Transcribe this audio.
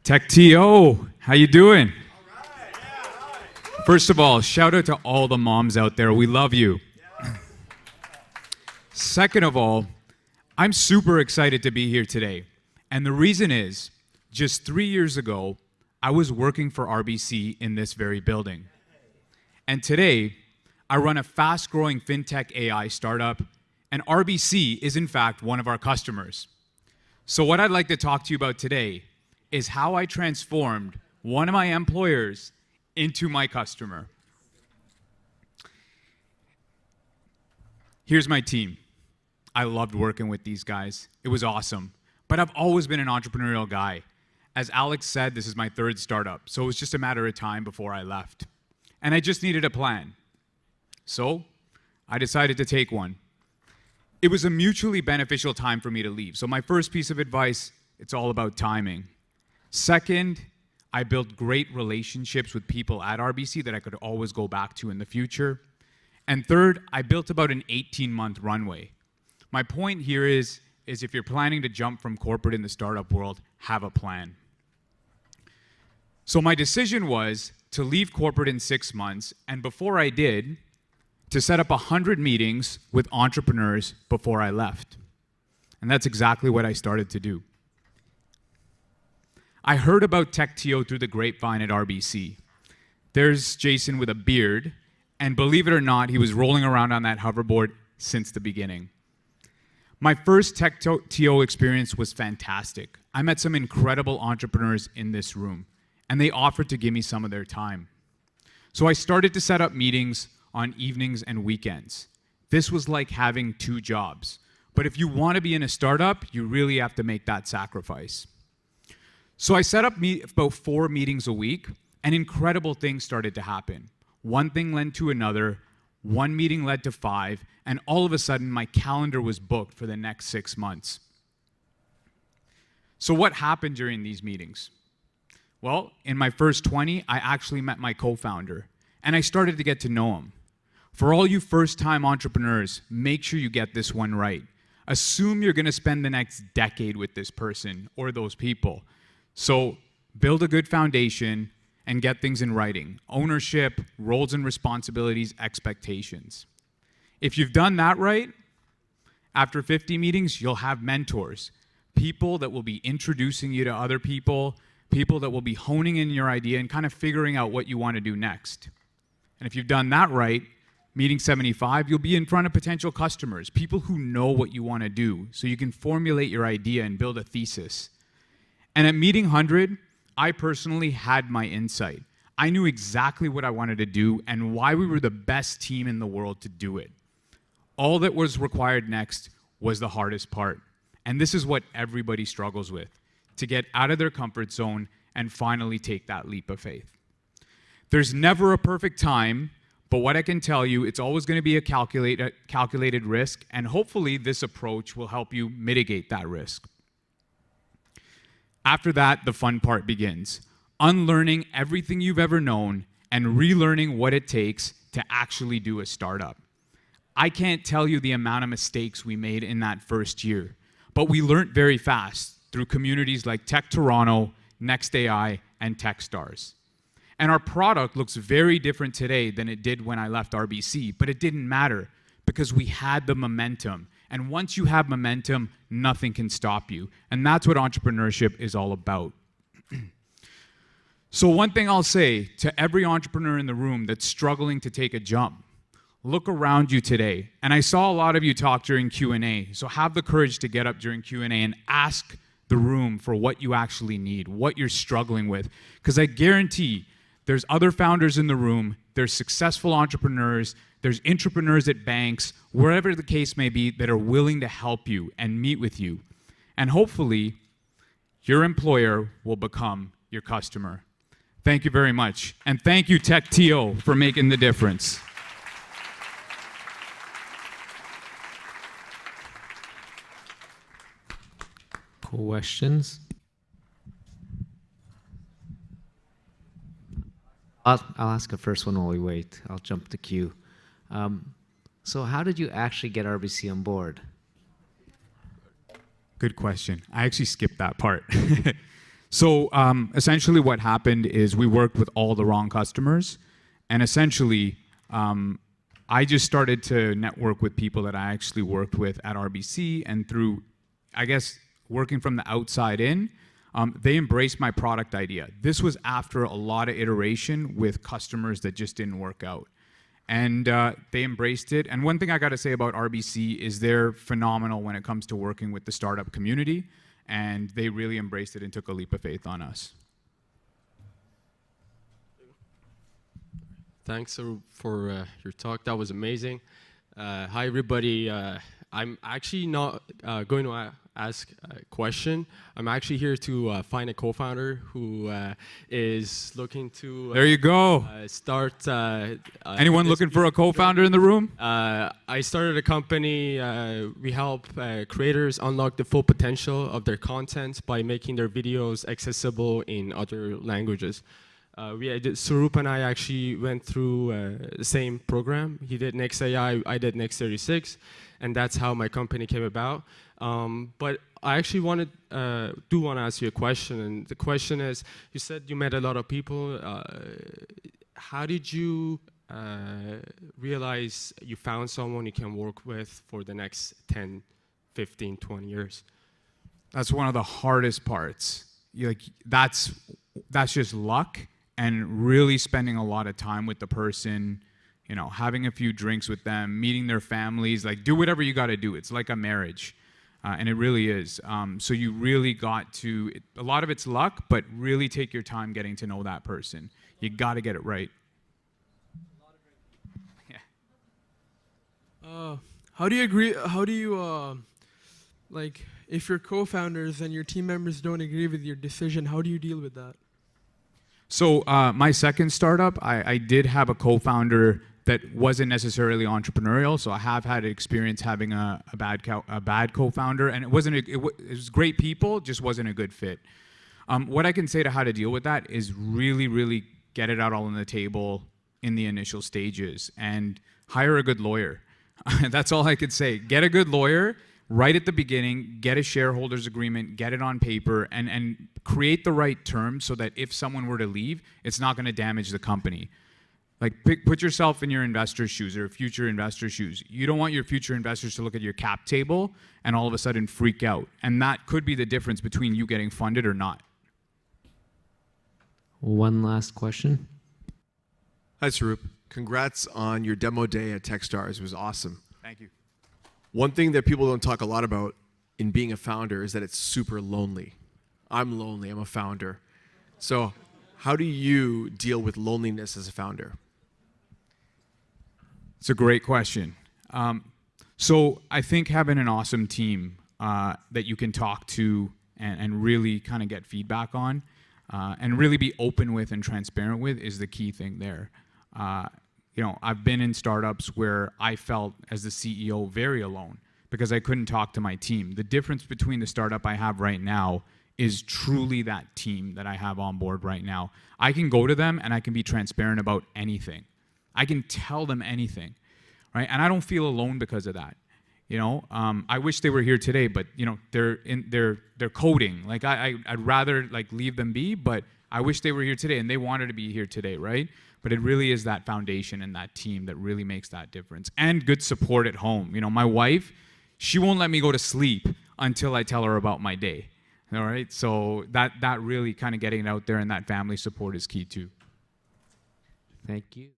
TechTO, how you doing? First of all, shout out to all the moms out there. We love you. Second of all, I'm super excited to be here today. And the reason is, just 3 years ago, I was working for RBC in this very building. And today, I run a fast-growing fintech AI startup, and RBC is in fact one of our customers. So what I'd like to talk to you about today is how I transformed one of my employers into my customer. Here's my team. I loved working with these guys. It was awesome. But I've always been an entrepreneurial guy. As Alex said, this is my third startup, so it was just a matter of time before I left. And I just needed a plan. So I decided to take one. It was a mutually beneficial time for me to leave. So my first piece of advice, it's all about timing. Second, I built great relationships with people at RBC that I could always go back to in the future. And third, I built about an 18-month runway. My point here is if you're planning to jump from corporate in the startup world, have a plan. So my decision was to leave corporate in 6 months, and before I did, to set up 100 meetings with entrepreneurs before I left. And that's exactly what I started to do. I heard about TechTO through the grapevine at RBC. There's Jason with a beard, and believe it or not, he was rolling around on that hoverboard since the beginning. My first TechTO experience was fantastic. I met some incredible entrepreneurs in this room, and they offered to give me some of their time. So I started to set up meetings on evenings and weekends. This was like having 2 jobs. But if you want to be in a startup, you really have to make that sacrifice. So I set up about 4 meetings a week, and incredible things started to happen. One thing led to another, 1 meeting led to 5, and all of a sudden my calendar was booked for the next 6 months. So what happened during these meetings? Well, in my first 20, I actually met my co-founder, and I started to get to know him. For all you first-time entrepreneurs, make sure you get this one right. Assume you're going to spend the next decade with this person or those people. So build a good foundation and get things in writing. Ownership, roles and responsibilities, expectations. If you've done that right, after 50 meetings, you'll have mentors. People that will be introducing you to other people, people that will be honing in your idea and kind of figuring out what you want to do next. And if you've done that right, meeting 75, you'll be in front of potential customers, people who know what you want to do, so you can formulate your idea and build a thesis. And at meeting 100, I personally had my insight. I knew exactly what I wanted to do and why we were the best team in the world to do it. All that was required next was the hardest part. And this is what everybody struggles with, to get out of their comfort zone and finally take that leap of faith. There's never a perfect time, but what I can tell you, it's always going to be a calculated risk, and hopefully this approach will help you mitigate that risk. After that, the fun part begins. Unlearning everything you've ever known and relearning what it takes to actually do a startup. I can't tell you the amount of mistakes we made in that first year, but we learned very fast through communities like Tech Toronto, Next.ai, and Techstars. And our product looks very different today than it did when I left RBC, but it didn't matter because we had the momentum. And once you have momentum, nothing can stop you. And that's what entrepreneurship is all about. So one thing I'll say to every entrepreneur in the room that's struggling to take a jump, look around you today. And I saw a lot of you talk during Q&A, so have the courage to get up during Q&A and ask the room for what you actually need, what you're struggling with. Because I guarantee there's other founders in the room, there's successful entrepreneurs, there's entrepreneurs at banks, wherever the case may be, that are willing to help you and meet with you. And hopefully, your employer will become your customer. Thank you very much. And thank you, TechTO, for making the difference. Questions? I'll ask a first one while we wait. I'll jump the queue. So how did you actually get RBC on board? Good question. I actually skipped that part. So essentially what happened is we worked with all the wrong customers, and essentially I just started to network with people that I actually worked with at RBC, and through, I guess, working from the outside in, they embraced my product idea. This was after a lot of iteration with customers that just didn't work out. And they embraced it. And one thing I got to say about RBC is they're phenomenal when it comes to working with the startup community. And they really embraced it and took a leap of faith on us. Thanks Saroop, for your talk. That was amazing. Hi, everybody. I'm actually not going to ask a question. I'm actually here to find a co-founder who is looking to there you go. Start. Anyone looking for a co-founder in the room? I started a company. We help creators unlock the full potential of their content by making their videos accessible in other languages. Saroop and I actually went through the same program. He did Next.ai, I did Next36, and that's how my company came about. But I actually want to ask you a question, and the question is, you said you met a lot of people. How did you realize you found someone you can work with for the next 10, 15, 20 years? That's one of the hardest parts. That's just luck. And really spending a lot of time with the person, having a few drinks with them, meeting their families, do whatever you got to do. It's like a marriage, and it really is. So you really got to, a lot of it's luck, but really take your time getting to know that person. You got to get it right. Yeah. How do you agree? How do you, if your co-founders and your team members don't agree with your decision, how do you deal with that? So my second startup, I did have a co-founder that wasn't necessarily entrepreneurial. So I have had experience having a bad co-founder, and it was great people, just wasn't a good fit. What I can say to how to deal with that is really, really get it out all on the table in the initial stages and hire a good lawyer. That's all I could say. Get a good lawyer right at the beginning, get a shareholders agreement, get it on paper, and create the right terms so that if someone were to leave, it's not going to damage the company. Put yourself in your investor's shoes or future investor's shoes. You don't want your future investors to look at your cap table and all of a sudden freak out. And that could be the difference between you getting funded or not. One last question. Hi, Saroop. Congrats on your demo day at Techstars. It was awesome. Thank you. One thing that people don't talk a lot about in being a founder is that it's super lonely. I'm lonely. I'm a founder. So how do you deal with loneliness as a founder? It's a great question. So I think having an awesome team that you can talk to and really kind of get feedback on and really be open with and transparent with is the key thing there. I've been in startups where I felt as the CEO very alone because I couldn't talk to my team. The difference between the startup I have right now is truly that team that I have on board right now. I can go to them and I can be transparent about anything. I can tell them anything, right? And I don't feel alone because of that. I wish they were here today, but they're coding. I'd rather leave them be, but I wish they were here today, and they wanted to be here today, right? But it really is that foundation and that team that really makes that difference. And good support at home. My wife, she won't let me go to sleep until I tell her about my day. All right? So that really kind of getting it out there and that family support is key too. Thank you.